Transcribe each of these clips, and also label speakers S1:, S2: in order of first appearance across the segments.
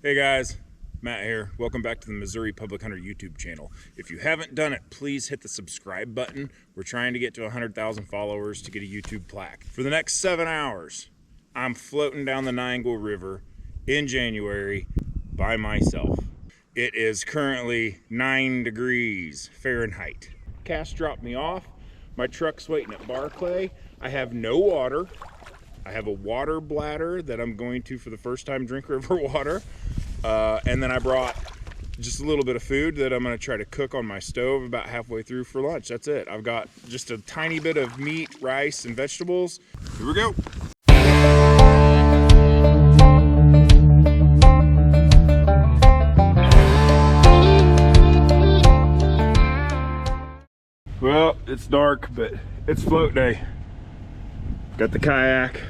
S1: Hey guys, Matt here. Welcome back to the Missouri Public Hunter YouTube channel. If you haven't done it, please hit the subscribe button. We're trying to get to 100,000 followers to get a YouTube plaque. For the next 7 hours, I'm floating down the Niangua River in January by myself. It is currently 9 degrees Fahrenheit. Cass dropped me off. My truck's waiting at Barclay. I have no water. I have a water bladder that I'm going to, for the first time, drink river water. And then I brought just a little bit of food that I'm gonna try to cook on my stove about halfway through for lunch. That's it. I've got just a tiny bit of meat, rice, and vegetables. Here we go. Well, it's dark, but it's float day. Got the kayak,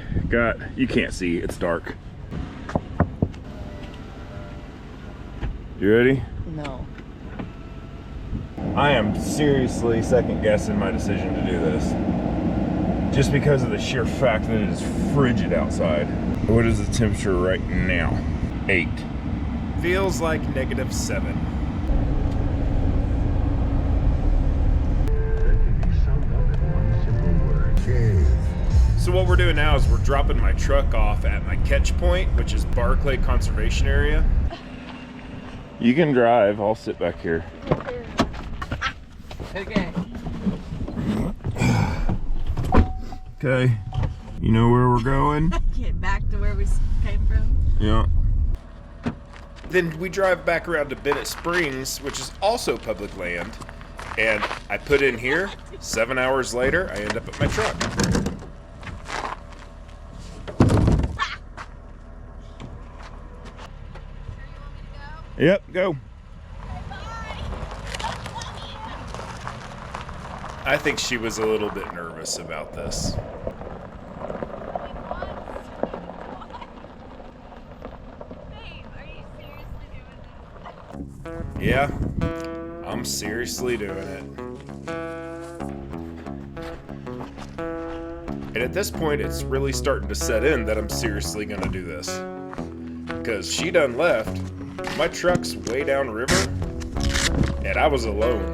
S1: you can't see, it's dark. You ready?
S2: No.
S1: I am seriously second guessing my decision to do this. Just because of the sheer fact that it is frigid outside. What is the temperature right now? 8. Feels like -7. So what we're doing now is we're dropping my truck off at my catch point, which is Barclay Conservation Area. You can drive, I'll sit back here.
S2: Okay.
S1: Okay, you know where we're going?
S2: Get back to where we came from.
S1: Yeah. Then we drive back around to Bennett Springs, which is also public land, and I put in here. 7 hours later, I end up at my truck. Yep, go. I think she was a little bit nervous about this.
S2: Babe, are you seriously doing this?
S1: Yeah, I'm seriously doing it. And at this point, it's really starting to set in that I'm seriously gonna do this. Because she done left. My truck's way downriver, and I was alone.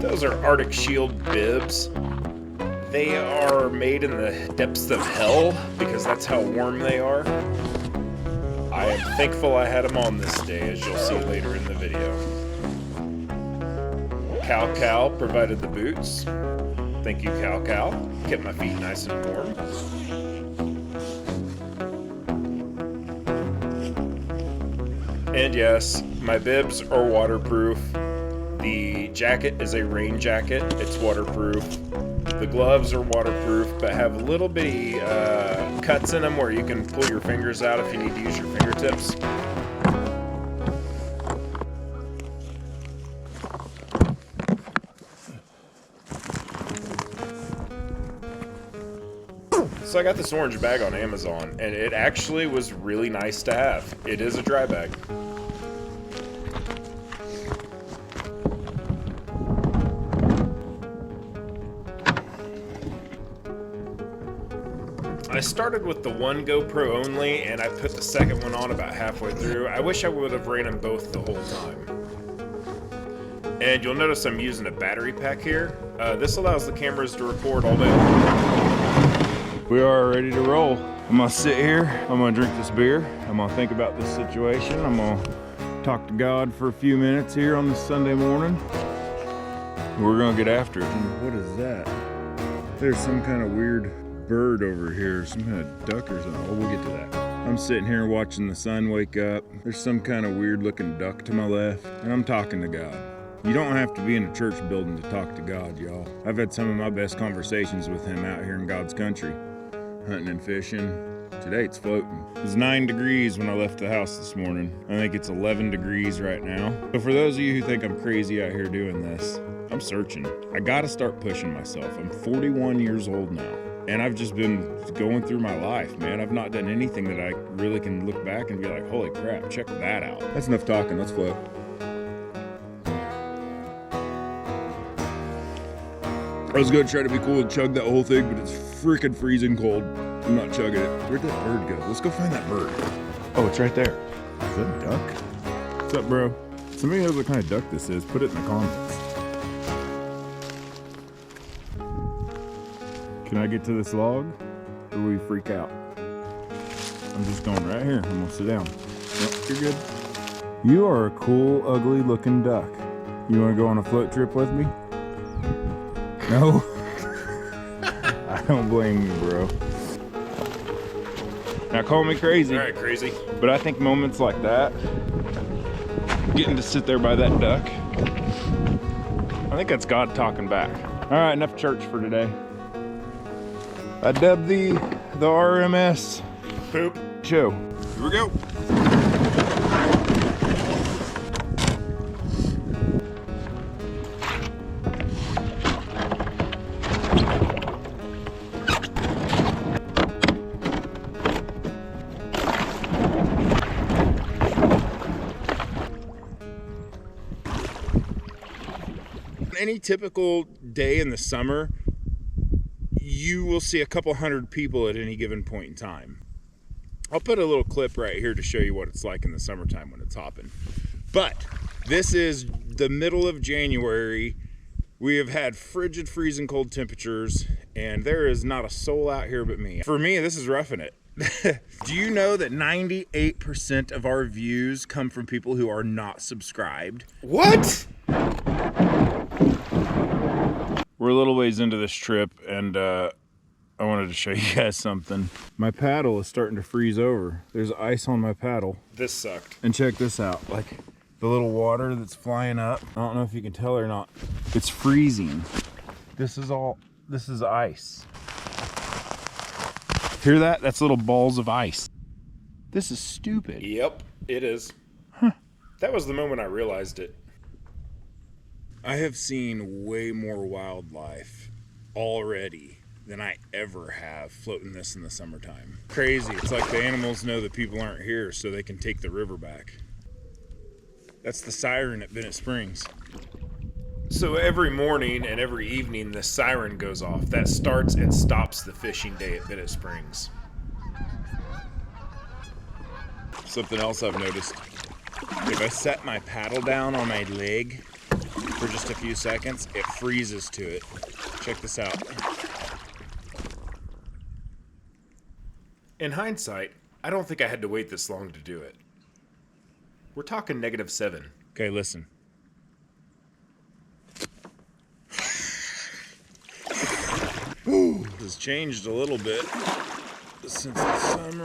S1: Those are Arctic Shield bibs. They are made in the depths of hell because that's how warm they are. I am thankful I had them on this day, as you'll see later in the video. Cal provided the boots. Thank you, Cal. Kept my feet nice and warm. And yes, my bibs are waterproof. The jacket is a rain jacket. It's waterproof. The gloves are waterproof, but have little bitty cuts in them where you can pull your fingers out if you need to use your fingertips. So I got this orange bag on Amazon, and it actually was really nice to have. It is a dry bag. I started with the one GoPro only, and I put the second one on about halfway through. I wish I would have ran them both the whole time. And you'll notice I'm using a battery pack here. This allows the cameras to record all day long. We are ready to roll. I'm gonna sit here, I'm gonna drink this beer, I'm gonna think about this situation, I'm gonna talk to God for a few minutes here on this Sunday morning. We're gonna get after it. What is that? There's some kind of weird bird over here, some kind of duck or something. Oh, we'll get to that. I'm sitting here watching the sun wake up. There's some kind of weird looking duck to my left, and I'm talking to God. You don't have to be in a church building to talk to God, y'all. I've had some of my best conversations with him out here in God's country. Hunting and fishing. Today it's floating. It was 9 degrees when I left the house this morning. I think it's 11 degrees right now. So for those of you who think I'm crazy out here doing this, I'm searching. I gotta start pushing myself. I'm 41 years old now, and I've just been going through my life, man. I've not done anything that I really can look back and be like, holy crap, check that out. That's enough talking, let's float. I was gonna try to be cool and chug that whole thing, but it's
S3: freaking freezing cold. I'm not chugging it. Where'd that bird go? Let's go find that bird. Oh, it's right there. Is that a duck? What's up, bro? Somebody knows what kind of duck this is. Put it in the comments. Can I get to this log? Or will we freak out? I'm just going right here. I'm gonna sit down. Nope, you're good. You are a cool, ugly looking duck. You wanna go on a float trip with me? No? I don't blame you, bro. Now call me crazy.
S1: All right, crazy.
S3: But I think moments like that, getting to sit there by that duck, I think that's God talking back. All right, enough church for today. I dubbed the RMS
S1: Poop.
S3: show. Here we go. Any typical day in the summer, you will see a couple hundred people at any given point in time. I'll put a little clip right here to show you what it's like in the summertime when it's hopping. But this is the middle of January. We have had frigid, freezing cold temperatures, and there is not a soul out here but me. For me, this is roughing it. Do you know that 98% of our views come from people who are not subscribed?
S1: What?
S3: We're a little ways into this trip, and I wanted to show you guys something. My paddle is starting to freeze over. There's ice on my paddle.
S1: This sucked.
S3: And check this out, like the little water that's flying up. I don't know if you can tell or not. It's freezing. This is ice. Hear that? That's little balls of ice. This is stupid.
S1: Yep, it is. That was the moment I realized it.
S3: I have seen way more wildlife already than I ever have floating this in the summertime. Crazy. It's like the animals know that people aren't here so they can take the river back. That's the siren at Bennett Springs.
S1: So every morning and every evening, the siren goes off. That starts and stops the fishing day at Bennett Springs.
S3: Something else I've noticed. If I set my paddle down on my leg for just a few seconds, it freezes to it. Check this out.
S1: In hindsight, I don't think I had to wait this long to do it. We're talking -7.
S3: Okay, listen. This has changed a little bit since the summer.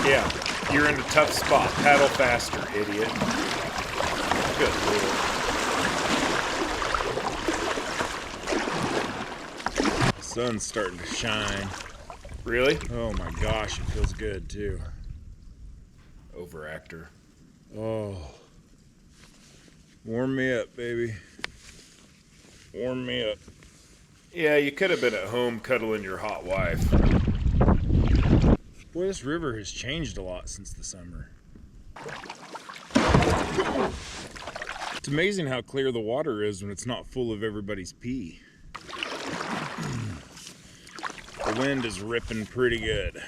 S1: Yeah, you're in a tough spot. Paddle faster, idiot. Good lord.
S3: The sun's starting to shine.
S1: Really?
S3: Oh my gosh, it feels good too.
S1: Overactor.
S3: Oh. Warm me up, baby. Warm me up.
S1: Yeah, you could have been at home cuddling your hot wife.
S3: Boy, this river has changed a lot since the summer. It's amazing how clear the water is when it's not full of everybody's pee. The wind is ripping pretty good.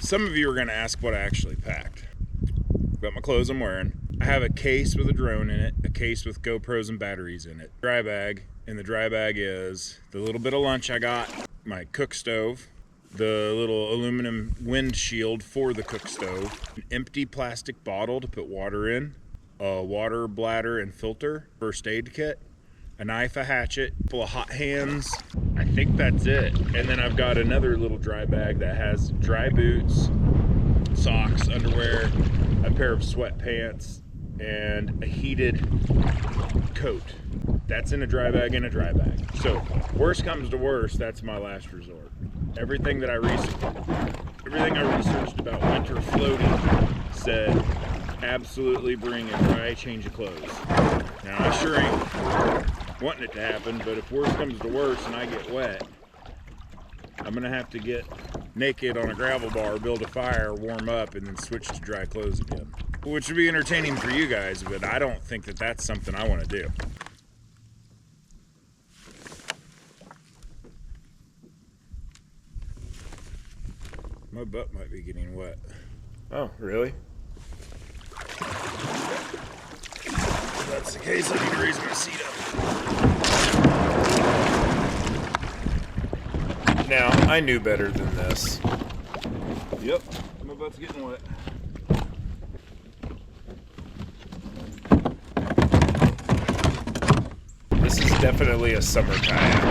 S3: Some of you are going to ask what I actually packed. Got my clothes I'm wearing. I have a case with a drone in it, a case with GoPros and batteries in it, dry bag, and the dry bag is the little bit of lunch I got, my cook stove, the little aluminum windshield for the cook stove, an empty plastic bottle to put water in, a water bladder and filter, first aid kit, a knife, a hatchet, full of hot hands. I think that's it. And then I've got another little dry bag that has dry boots, socks, underwear, a pair of sweatpants, and a heated coat. That's in a dry bag in a dry bag. So worst comes to worst, that's my last resort. Everything I researched about winter floating said absolutely bring a dry change of clothes. Now I sure ain't wanting it to happen, but if worst comes to worst and I get wet, I'm gonna have to get naked on a gravel bar, build a fire, warm up, and then switch to dry clothes again. Which would be entertaining for you guys, but I don't think that that's something I want to do. My butt might be getting wet.
S1: Oh, really?
S3: If that's the case, I need to raise my seat up.
S1: Now, I knew better than this.
S3: Yep, my butt's getting wet.
S1: This is definitely a summer kayak.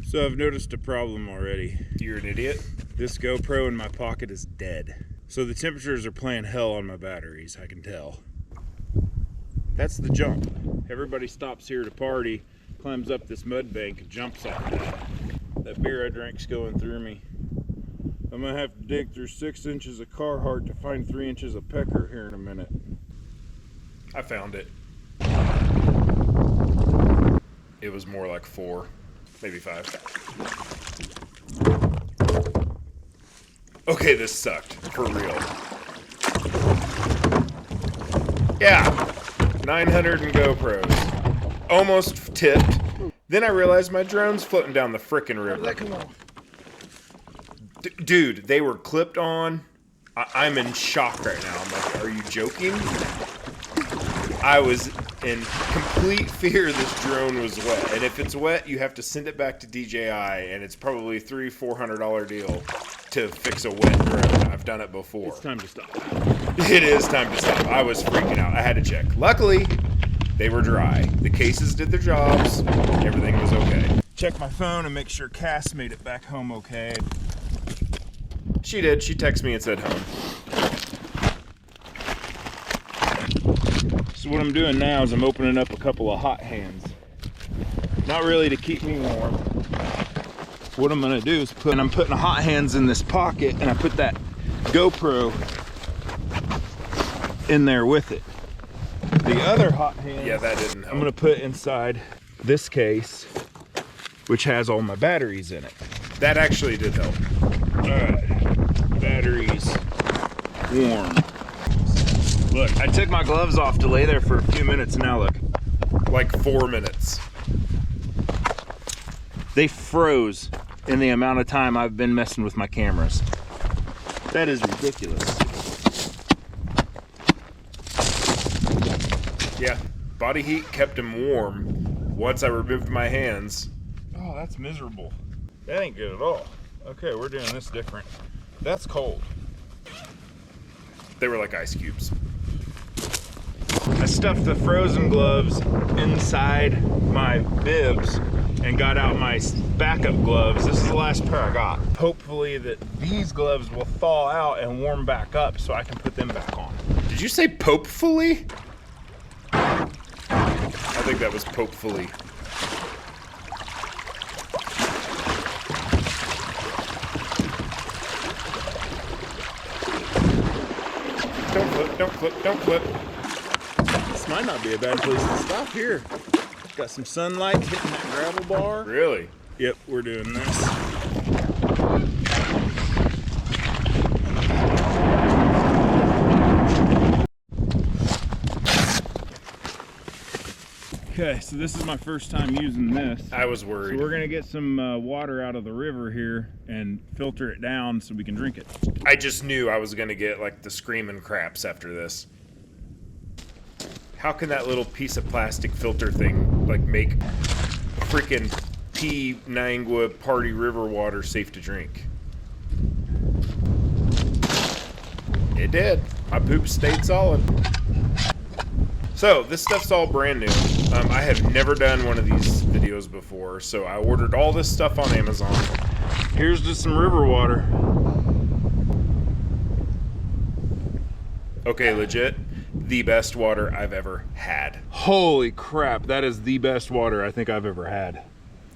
S3: So I've noticed a problem already.
S1: You're an idiot?
S3: This GoPro in my pocket is dead. So the temperatures are playing hell on my batteries, I can tell. That's the jump. Everybody stops here to party, climbs up this mud bank, and jumps off that. That beer I drink's going through me. I'm gonna have to dig through 6 inches of Carhartt to find 3 inches of pecker here in a minute.
S1: I found it. It was more like 4, maybe 5. Okay, this sucked, for real. Yeah, 900 in GoPros. Almost tipped. Then I realized my drone's floating down the frickin' river.
S3: Let come off.
S1: Dude, they were clipped on. I'm in shock right now. I'm like, are you joking? I was in complete fear this drone was wet. And if it's wet, you have to send it back to DJI, and it's probably $300-400 deal to fix a wet drone. I've done it before.
S3: It's time to stop.
S1: It is time to stop. I was freaking out. I had to check. Luckily, they were dry. The cases did their jobs. Everything was okay.
S3: Check my phone and make sure Cass made it back home okay.
S1: She did. She texted me and said home.
S3: So what I'm doing now is I'm opening up a couple of hot hands. Not really to keep me warm. What I'm gonna do is I'm putting hot hands in this pocket, and I put that GoPro in there with it. The other hot hands,
S1: Yeah, that didn't help.
S3: I'm gonna put inside this case, which has all my batteries in it.
S1: That actually did help.
S3: All right, batteries warm. Look, I took my gloves off to lay there for a few minutes, and now look.
S1: Like 4 minutes.
S3: They froze in the amount of time I've been messing with my cameras. That is ridiculous.
S1: Yeah, body heat kept him warm once I removed my hands.
S3: Oh, that's miserable. That ain't good at all. Okay, we're doing this different. That's cold.
S1: They were like ice cubes.
S3: I stuffed the frozen gloves inside my bibs and got out my backup gloves. This is the last pair I got. Hopefully that these gloves will thaw out and warm back up so I can put them back on.
S1: Did you say popefully? I think that was popefully. Don't flip, don't flip, don't flip.
S3: This might not be a bad place to stop here. Got some sunlight hitting that gravel bar.
S1: Really?
S3: Yep, we're doing this. Okay, so this is my first time using this.
S1: I was
S3: So
S1: worried.
S3: we're gonna get some water out of the river here and filter it down so we can drink it.
S1: I just knew I was gonna get like the screaming craps after this. How can that little piece of plastic filter thing like make freaking P. Nangua Party River water safe to drink? It did. My poop stayed solid. So this stuff's all brand new. I have never done one of these videos before, so I ordered all this stuff on Amazon.
S3: Here's just some river water.
S1: Okay, legit, the best water I've ever had.
S3: Holy crap, that is the best water I think I've ever had.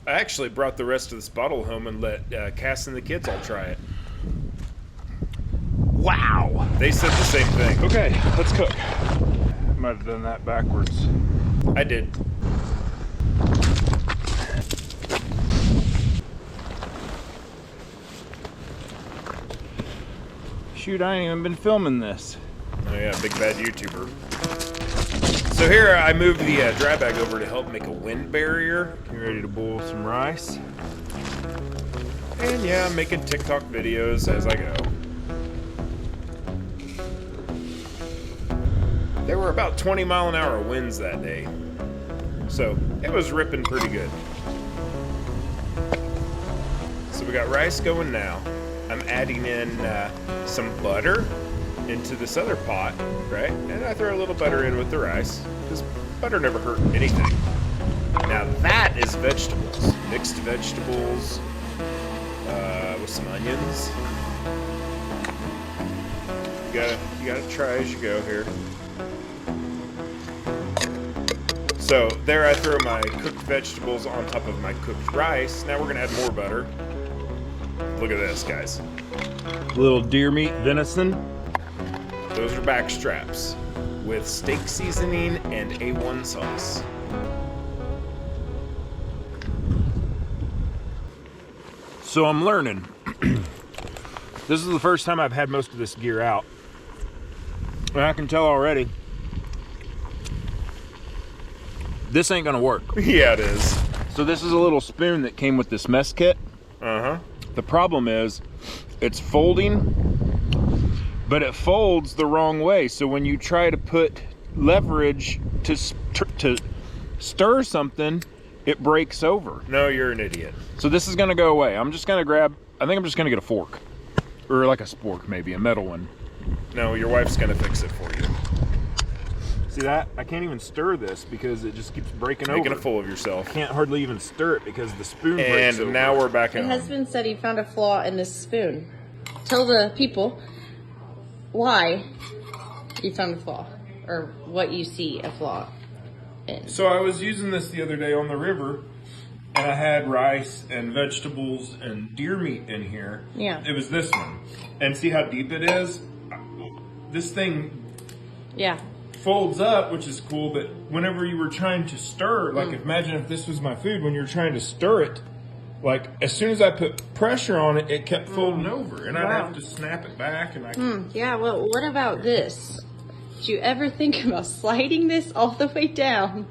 S1: I actually brought the rest of this bottle home and let Cass and the kids all try it.
S3: Wow.
S1: They said the same thing.
S3: Okay, let's cook. Might have done that backwards.
S1: I did.
S3: shoot, I ain't even been filming this.
S1: Oh yeah, big bad YouTuber. So here I moved the dry bag over to help make a wind barrier.
S3: You ready to boil some rice?
S1: And yeah, I'm making TikTok videos as I go. There were about 20-mile-an-hour winds that day, so it was ripping pretty good. So we got rice going now. I'm adding in some butter into this other pot, right? And I throw a little butter in with the rice, because butter never hurt anything. Now that is vegetables, mixed vegetables with some onions. You gotta try as you go here. So there I throw my cooked vegetables on top of my cooked rice. Now we're gonna add more butter. Look at this, guys.
S3: Little deer meat venison.
S1: Those are back straps with steak seasoning and A1 sauce.
S3: So I'm learning. This is the first time I've had most of this gear out. And I can tell already, this ain't gonna work.
S1: Yeah, it is.
S3: So this is a little spoon that came with this mess kit.
S1: Uh-huh.
S3: The problem is, it's folding, but it folds the wrong way. So when you try to put leverage to stir something, it breaks over.
S1: No, you're an idiot.
S3: So this is gonna go away. I'm just gonna I think I'm just gonna get a fork. Or like a spork, maybe, a metal one.
S1: No, your wife's gonna fix it for you.
S3: See that? I can't even stir this because it just keeps breaking over.
S1: Making a fool of yourself.
S3: Can't hardly even stir it because the spoon breaks over.
S1: And now we're back
S2: My
S1: at home.
S2: husband said he found a flaw in this spoon. Tell the people why you found a flaw, or what you see a flaw in.
S3: So I was using this the other day on the river, and I had rice and vegetables and deer meat in here.
S2: Yeah.
S3: It was this one. And see how deep it is? This thing
S2: Yeah.
S3: folds up, which is cool, but whenever you were trying to stir, like imagine if this was my food, when you're trying to stir it, like as soon as I put pressure on it, it kept folding over, and I'd have to snap it back, and
S2: Yeah, well, what about this? Did you ever think about sliding this all the way down?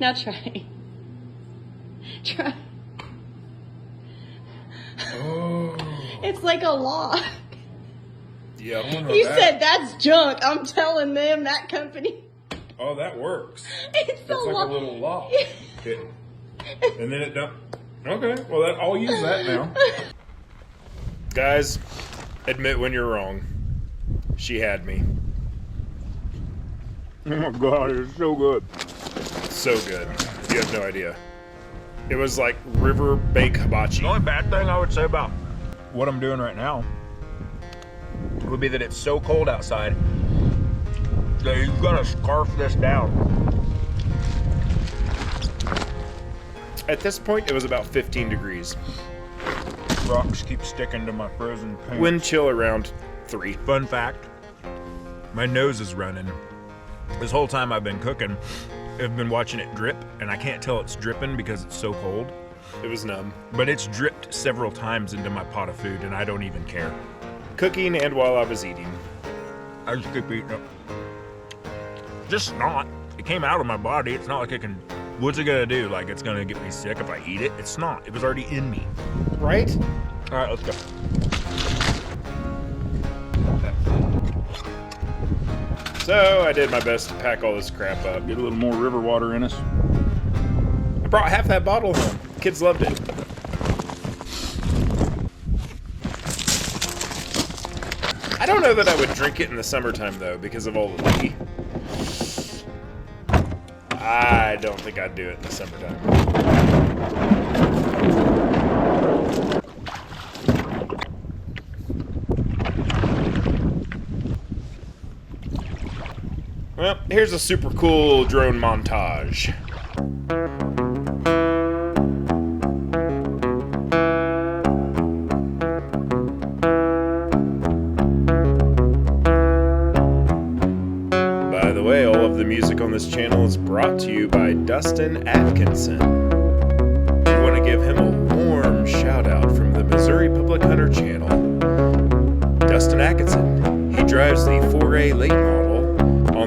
S2: Now try. Try.
S3: Oh.
S2: It's like a log.
S1: Yep.
S2: You said that's junk. I'm telling them, that company.
S3: Oh, that works.
S2: It's a
S3: like
S2: log.
S3: a little lock. And then it don't. Okay, well, I'll use that now.
S1: Guys, admit when you're wrong. She had me.
S3: Oh my god, it's so good.
S1: So good. You have no idea. It was like river bake hibachi.
S3: The only bad thing I would say about what I'm doing right now would be that it's so cold outside that you've got to scarf this down.
S1: At this point, it was about 15 degrees.
S3: Rocks keep sticking to my frozen paint.
S1: Wind chill around 3.
S3: Fun fact, my nose is running. This whole time I've been cooking, I've been watching it drip, and I can't tell it's dripping because it's so cold.
S1: It was numb.
S3: But it's dripped several times into my pot of food, and I don't even care.
S1: Cooking and while I was eating.
S3: I just keep eating it. Just snot. It came out of my body. It's not like it can... What's it gonna do? Like, it's gonna get me sick if I eat it? It's not. It was already in me.
S1: Right?
S3: All right, let's go.
S1: So I did my best to pack all this crap up.
S3: Get a little more river water in us.
S1: I brought half that bottle home. Kids loved it. I don't know that I would drink it in the summertime though, because of all the tea. I don't think I'd do it in the summertime. Well, here's a super cool drone montage. By the way, all of the music on this channel is brought to you by Dustin Atkinson. We want to give him a warm shout out from the Missouri Public Hunter channel.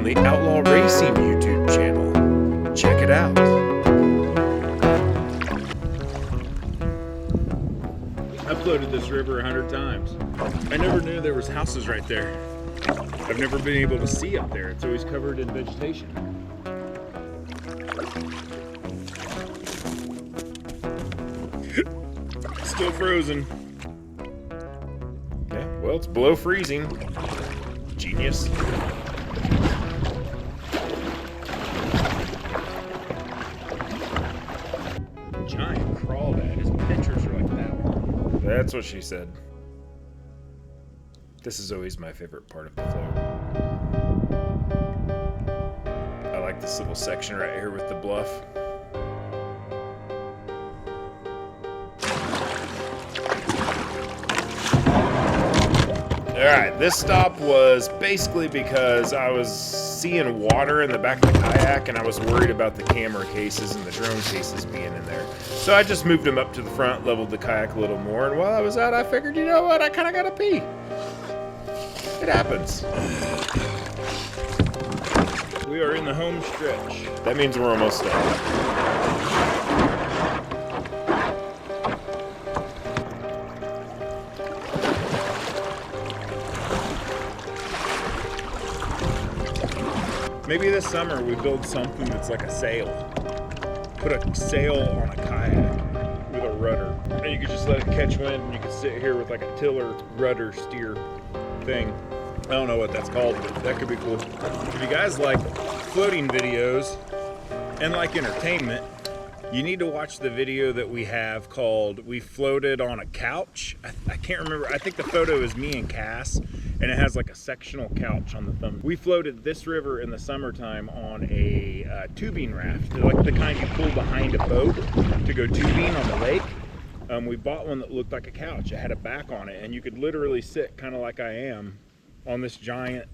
S1: the Outlaw Racing YouTube channel. Check it out.
S3: I've floated this river 100 times. I never knew there was houses right there. I've never been able to see up there. It's always covered in vegetation. Still frozen.
S1: Yeah, well, it's below freezing. Genius.
S3: Giant crawdad. His pictures are like that long.
S1: That's what she said. This is always my favorite part of the float. I like this little section right here with the bluff. Alright, this stop was basically because I was seeing water in the back of the kayak and I was worried about the camera cases and the drone cases being in there. So I just moved them up to the front, leveled the kayak a little more, and while I was out, I figured, you know what, I kind of gotta pee. It happens.
S3: We are in the home stretch.
S1: That means we're almost done.
S3: Maybe this summer we build something that's like a sail. Put a sail on a kayak with a rudder. And you could just let it catch wind and you could sit here with like a tiller rudder steer thing. I don't know what that's called, but that could be cool. If you guys like floating videos and like entertainment, you need to watch the video that we have called We Floated on a Couch. I can't remember. I think the photo is me and Cass, and it has like a sectional couch on the thumb. We floated this river in the summertime on a tubing raft, like the kind you pull behind a boat to go tubing on the lake. We bought one that looked like a couch. It had a back on it, and you could literally sit kind of like I am on this giant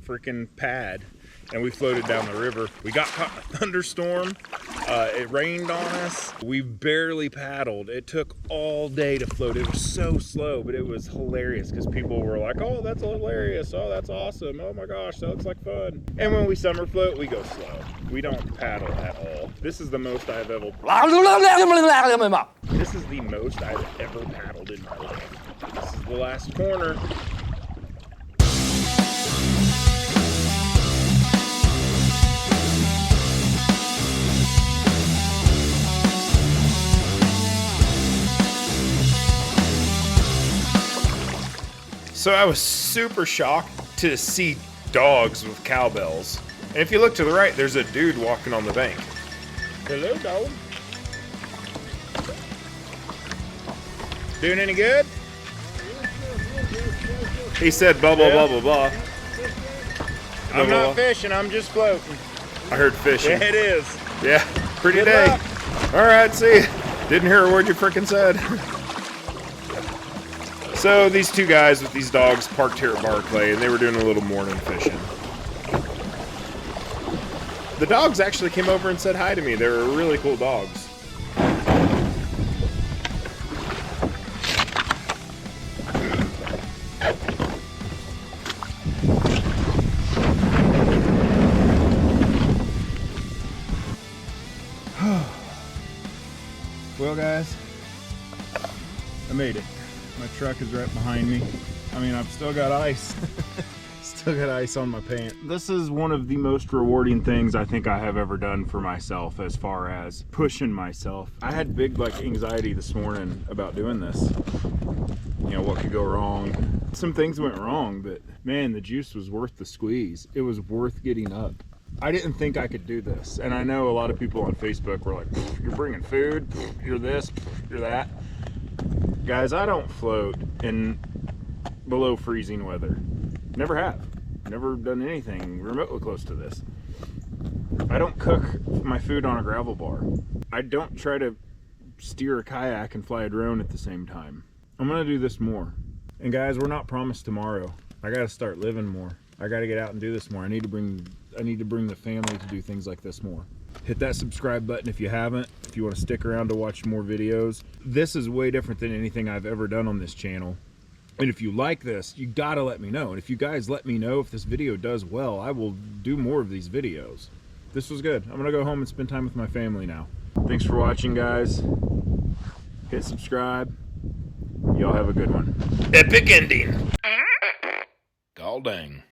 S3: freaking pad, and we floated down the river. We got caught in a thunderstorm. It rained on us. We barely paddled. It took all day to float. It was so slow, but it was hilarious because people were like, oh, that's hilarious. Oh, that's awesome. Oh my gosh, that looks like fun. And when we summer float, we go slow. We don't paddle at all. This is the most I've ever... This is the most I've ever paddled in my life. This is the last corner.
S1: So I was super shocked to see dogs with cowbells. And if you look to the right, there's a dude walking on the bank.
S3: Hello, dog. Doing any good?
S1: He said blah, blah, blah, blah, blah.
S3: I'm not fishing, I'm just floating.
S1: I heard fishing.
S3: Yeah, it is.
S1: Yeah, pretty
S3: Good
S1: day.
S3: luck.
S1: All right, see ya. Didn't hear a word you frickin' said. So these two guys with these dogs parked here at Barclay, and they were doing a little morning fishing. The dogs actually came over and said hi to me. They were really cool dogs.
S3: Well, guys, I made it. My truck is right behind me. I mean, I've still got ice. Still got ice on my pants. This is one of the most rewarding things I think I have ever done for myself as far as pushing myself. I had big anxiety this morning about doing this. You know, what could go wrong. Some things went wrong, but man, the juice was worth the squeeze. It was worth getting up. I didn't think I could do this. And I know a lot of people on Facebook were like, you're bringing food, you're this, you're that. Guys, I don't float in below freezing weather. Never have. Never done anything remotely close to this. I don't cook my food on a gravel bar. I don't try to steer a kayak and fly a drone at the same time. I'm gonna do this more. And guys, we're not promised tomorrow. I gotta start living more. I gotta get out and do this more. I need to bring the family to do things like this more. Hit that subscribe button if you haven't, if you want to stick around to watch more videos. This is way different than anything I've ever done on this channel. And if you like this, you gotta let me know. And if you guys let me know if this video does well, I will do more of these videos. This was good. I'm gonna go home and spend time with my family now. Thanks for watching, guys. Hit subscribe. Y'all have a good one.
S1: Epic ending.
S3: Gall dang.